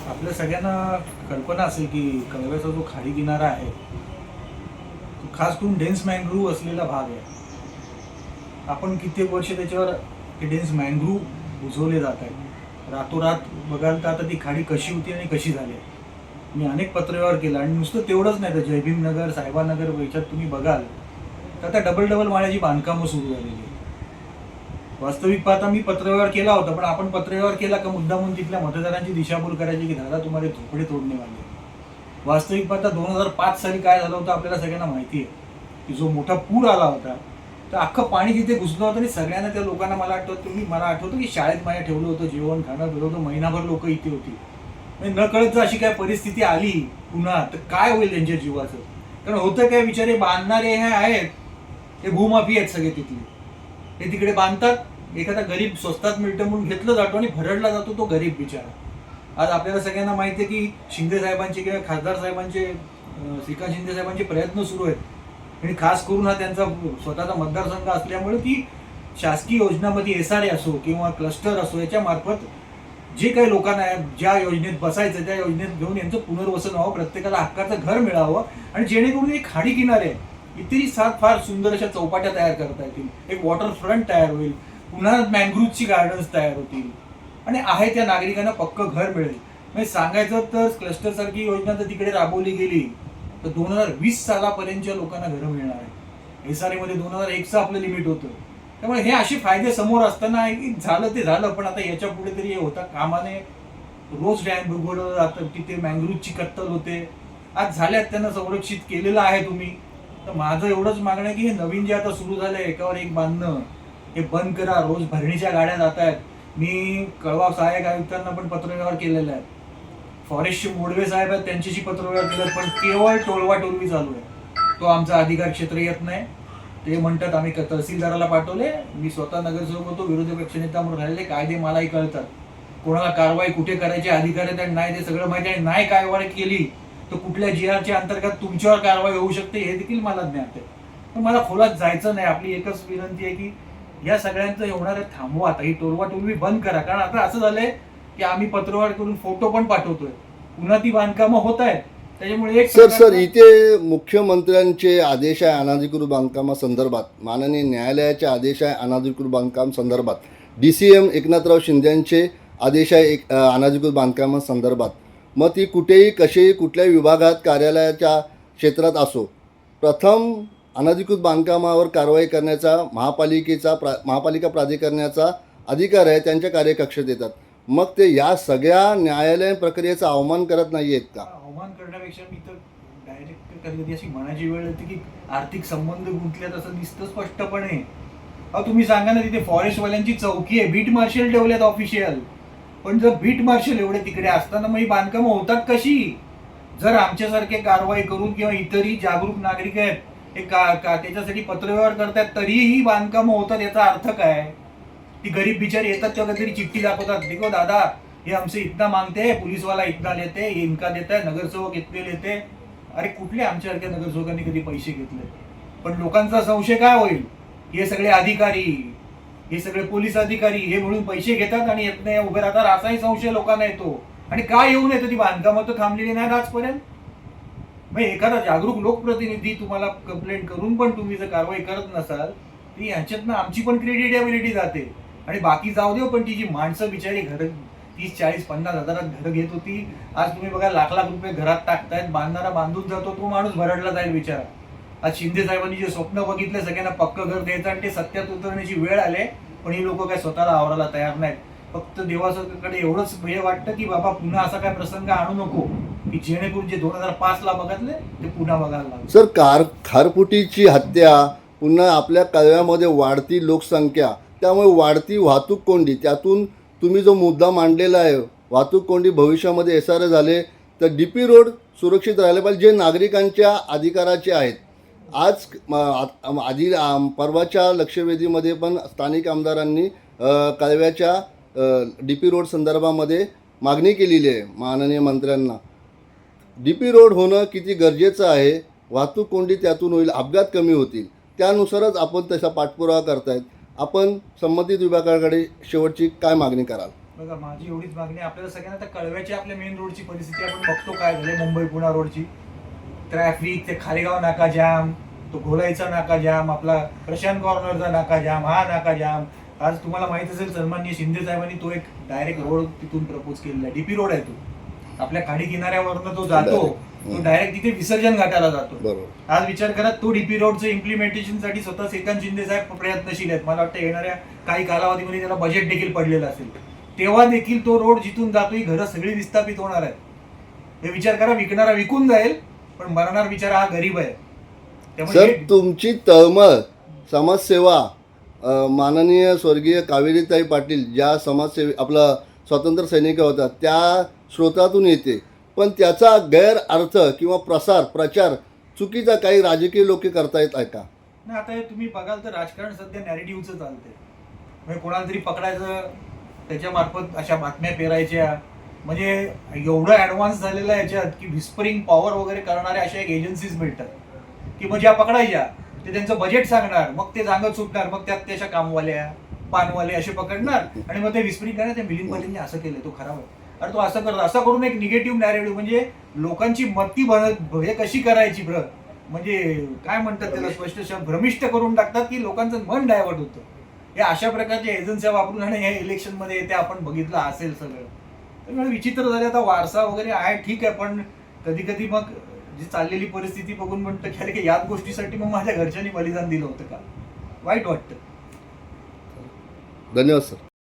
आपल्या सगळ्यांना कल्पना असेल की कळव्याचा जो खाडी किनारा आहे तो खास करून डेन्स मॅंग्रोव्ह असलेला भाग आहे. आपण कित्येक वर्ष त्याच्यावर ते डेन्स मॅंग्रोव्ह बुजवले जात आहेत. रातोरात बघाल तर आता ती खाडी कशी होती आणि कशी झाली. मी अनेक पत्रव्यवहार केला आणि नुसतं तेवढंच नाही तर जयभीमनगर साहेबानगर याच्यात तुम्ही बघाल तर आता डबल डबल माळ्याची बांधकामं सुरू झालेली आहेत. वास्तविक पाहता मी पत्रव्यवहार केला होता, पण आपण पत्रव्यवहार केला का मुद्दामून तिथल्या मतदारांची दिशाभूल करायची की दादा तुम्हाला झोपडे तोडणे वाले. वास्तविक पाहता 2005 साली काय झालं होतं आपल्याला सगळ्यांना माहिती आहे की जो मोठा पूर आला होता तर अख्खं पाणी तिथे घुसलं होतं आणि सगळ्यांना त्या लोकांना मला आठवतं की शाळेत माझ्या ठेवलं होतं, जेवण खाणं दिलं होतं, महिनाभर लोक इथे होती. म्हणजे न कळत जर अशी काय परिस्थिती आली पुन्हा तर काय होईल त्यांच्या जीवाचं. कारण होतं काय, बिचारे बांधणारे हे आहेत ते भूमाफी आहेत सगळे तिथले. ते तिकडे बांधतात, एखादा गरीब स्वस्तात मिळतं म्हणून घेतलं जातो आणि भरडला जातो तो गरीब बिचारा. आज आपल्याला सगळ्यांना माहिती आहे की शिंदे साहेबांचे किंवा खासदार साहेबांचे श्रीकांत शिंदे साहेबांचे प्रयत्न सुरू आहेत आणि खास करून हा त्यांचा स्वतःचा मतदारसंघ असल्यामुळे की शासकीय योजनामध्ये SRA असो किंवा क्लस्टर असो याच्या मार्फत जे काही लोकांना ज्या योजनेत बसायचं त्या योजनेत घेऊन यांचं पुनर्वसन व्हावं, प्रत्येकाला हक्काचं घर मिळावं आणि जेणेकरून एक खाडी किनारे इतरी सात फार सुंदर अशा चौपाट्या तयार करता येतील, एक वॉटर फ्रंट तयार होईल, पुन्हा मॅंग्रोव्हची गार्डन्स तयार होतील आणि आहे त्या नागरिकांना पक्कं घर मिळेल. म्हणजे सांगायचं तर क्लस्टर सारखी योजना जर तिकडे राबवली गेली तर 2020 सालापर्यंतच्या लोकांना घरं मिळणार आहे. SRA मध्ये 2001चं आपलं लिमिट होतं. त्यामुळे हे असे फायदे समोर असताना की झालं ते झालं, पण आता याच्या पुढे तरी हे होता कामाने. रोज डॅम बुडवलं जातं, तिथे मॅंग्रोव्हची कत्तल होते. आज झाल्यात, त्यांना संरक्षित केलेलं आहे तुम्ही. तर माझं एवढंच मागणं आहे की हे नवीन जे आता सुरू झालंय एकावर एक बांधणं हे बंद करा. रोज भरणीच्या गाड्या जात आहेत. मी कळवा सहाय्यक आयुक्तांना पण पत्रव्यवहार केलेला आहे. फॉरेस्टचे मोडवे साहेब आहेत त्यांच्याशी पत्रव्यवहार केला, पण केवळ टोलवा टोलवी चालू आहे. तो आमचा अधिकार क्षेत्र येत नाही. ते म्हणतात आम्ही तहसीलदाराला पाठवले. मी स्वतः नगरसेवक होतो, विरोधी पक्षनेता म्हणून राहिलेले, कायदे मलाही कळतात. कोणाला कारवाई कुठे करायची अधिकार आहेत आणि नाही ते सगळं माहिती आहे. नाही कारवाई केली तर कुठल्या GRच्या अंतर्गत तुमच्यावर कारवाई होऊ शकते हे देखील मला ज्ञात आहे. पण मला खोलात जायचं नाही. आपली एकच विनंती आहे की या सगळ्यांचं होणार आहे थांबवा. आता ही टोलवा टोलवी बंद करा. कारण आता असं झालंय की आम्ही पत्रव्यवहार करून फोटो पण पाठवतोय, पुन्हा ती बांधकामं होत आहेत. त्याच्यामुळे एक सर इथे मुख्यमंत्र्यांचे आदेश आहे अनधिकृत बांधकामासंदर्भात, माननीय न्यायालयाचे आदेश आहे अनधिकृत बांधकाम संदर्भात, DCM एकनाथराव शिंदेचे आदेश आहे अनधिकृत बांधकामासंदर्भात. मग ती कुठेही कसेही कुठल्याही विभागात कार्यालयाच्या क्षेत्रात असो, प्रथम अनधिकृत बांधकामावर कारवाई करण्याचा महापालिका प्राधिकरणाचा अधिकार आहे, त्यांच्या कार्यकक्षेत येतात. मग ते या सगळ्या न्यायालयीन प्रक्रियेचा अवमान करत नाही आहेत का? अवमान करण्यापेक्षा मी तर डायरेक्ट कधी अशी म्हणायची वेळ येते की आर्थिक संबंध गुंतल्यात असं दिसतं स्पष्टपणे. अहो तुम्ही सांगा ना, तिथे फॉरेस्टवाल्यांची चौकी आहे, बीट मार्शल ठेवल्यात ऑफिशियल. पण जर बीट मार्शल एवढे तिकडे असताना मग ही बांधकामं होतात कशी? जर आमच्यासारखे कारवाई करून किंवा इतरही जागरूक नागरिक आहेत हे त्याच्यासाठी पत्रव्यवहार करतात तरीही बांधकामं होतात, याचा अर्थ काय? ती गरीब बिचारी येतात तेव्हा कधीतरी चिठ्ठी दाखवतात, देखो दादा हे हमसे इतना मांगते हैं, पुलिसवाला इतना लेते, ये इनका देता है, नगरसेवक इतने लेते. अरे कुठले आमच्यासारख्या नगरसेवकांनी कधी पैसे घेतले? पण लोकांचा संशय काय होईल? हे सगळे अधिकारी, हे सगळे पोलीस अधिकारी हे म्हणून पैसे घेतात आणि येत नाही, उभे राहतात, असाही संशय लोकांना येतो. आणि काय येऊन येतं? ती बांधकामं तर थांबलेली नाहीत आजपर्यंत. मग एखादा जागरूक लोकप्रतिनिधी तुम्हाला कंप्लेंट करून पण तुम्ही जर कारवाई करत नसाल तर ह्याच्यातनं आमची पण क्रेडिटेबिलिटी जाते. आणि बाकी जाऊ दे, पण ती जी माणसं बिचारी घर 30, 40, 50 हजारात घरं घेत होती, आज तुम्ही बघा लाख लाख रुपये घरात टाकतायत. बांधणारा बांधून जातो, तो माणूस भरडला जाईल बिचारा. आज शिंदे साहेबांनी जे स्वप्न बघितले सगळ्यांना पक्क घर द्यायचं आणि ते सत्यात उतरण्याची वेळ आले, पण ही लोक काय स्वतःला आवरायला तयार नाहीत. फक्त देवाकडे एवढंच हे वाटतं की बाबा पुन्हा असा काय प्रसंग आणू नको की जेणेकरून जे 2005 ला बघितले ते पुन्हा बघायला लागले. सर खारफुटीची हत्या, पुन्हा आपल्या कळव्यामध्ये वाढती लोकसंख्या, त्यामुळे वाढती वाहतूक कोंडी, त्यातून तुम्ही जो मुद्दा मांडलेला आहे वाहतूक कोंडी भविष्यामध्ये SRA झाले तर DP रोड सुरक्षित राहिले पाहिजे, जे नागरिकांच्या अधिकाराचे आहेत. आज परवाच्या लक्षवेधीमध्ये पण स्थानिक आमदारांनी कळव्याच्या DP रोड संदर्भामध्ये मागणी केलेली आहे माननीय मंत्र्यांना. DP रोड होणं किती गरजेचं आहे, वाहतूक कोंडी त्यातून होईल, अपघात कमी होतील, त्यानुसारच आपण तसा पाठपुरावा करतायत. आपण संबंधित विभागाकडे शेवटची काय मागणी कराल? बघा माझी एवढीच मागणी आहे, आपल्याला सगळ्यांना त्या कळव्याची आपल्या मेन रोडची परिस्थिती आपण बघतो काय झाले, मुंबई पुणे रोडची ट्रॅफिक, ते खारेगाव नाका जाम, तो घोलाईचा नाका जाम, आपला प्रशांत कॉर्नरचा नाका जाम, हा नाका जाम. आज तुम्हाला माहित असेल सन्माननीय शिंदे साहेबांनी तो एक डायरेक्ट रोड तिथून प्रपोज केलेला आहे, डीपी रोड आहे तो, आपल्या खाडी किनाऱ्यावरनं तो जातो, तो डायरेक्ट तिथे विसर्जन घाटाला जातो. बरोबर. आज विचार करा, तो डीपी रोडचं इम्प्लिमेंटेशन साठी स्वतः श्रीकांत शिंदे साहेब प्रयत्नशील आहेत. मला वाटतं येणाऱ्या काही कालावधीमध्ये त्याला बजेट देखील पडलेलं असेल, तेव्हा देखील तो रोड जिथून जातो ही घरं सगळी विस्थापित होणार आहेत. हे विचार करा, विकणारा विकून जाईल पण मरणार बिचारा हा गरीब आहे. सर, तुमची तळमळ समाजसेवा माननीय स्वर्गीय कावेरीताई पाटील ज्या समाजसेवे आपला स्वातंत्र्य सैनिक होता त्या स्रोतातून येते, पण त्याचा गैरअर्थ किंवा प्रचार चुकीचा काही राजकीय लोक करतायत आहे का? नाही, आता हे तुम्ही बघाल तर राजकारण सध्या नॅरेटिव्हचं चालतंय. म्हणजे कोणाला तरी पकडायचं, त्याच्या मार्फत अशा बातम्या पेरायच्या, म्हणजे एवढं ॲडव्हान्स झालेलं आहे याच्यात की व्हिस्परिंग पॉवर वगैरे करणाऱ्या अशा एक एजन्सीज मिळतात की मग ज्या पकडायच्या ते त्यांचं बजेट सांगणार, मग ते जागत सुटणार, मग त्यात त्याच्या कामवाल्या पानवाले असे पकडणार आणि मग ते व्हिस्परिंग करणार, ते मिलिंद पाटीलने असं केलं, तो खराब आहे, अरे तो असं करत, असं करून एक निगेटिव्ह नॅरेटिव्ह, म्हणजे लोकांची मती हे कशी करायची म्हणजे काय म्हणतात त्याला, स्पष्ट शब्द भ्रमिष्ट करून टाकतात की लोकांचं मन डायव्हर्ट होतं. हे अशा प्रकारच्या एजन्स्या वापरून आणि या इलेक्शनमध्ये ते आपण बघितलं असेल सगळं. त्यामुळे विचित्र झाले. आता वारसा वगैरे आहे ठीक आहे, पण कधी कधी मग जी चाललेली परिस्थिती बघून म्हणतं की अरे याच गोष्टीसाठी मग माझ्या घरच्यांनी बलिदान दिलं होतं का, वाईट वाटतं. धन्यवाद सर.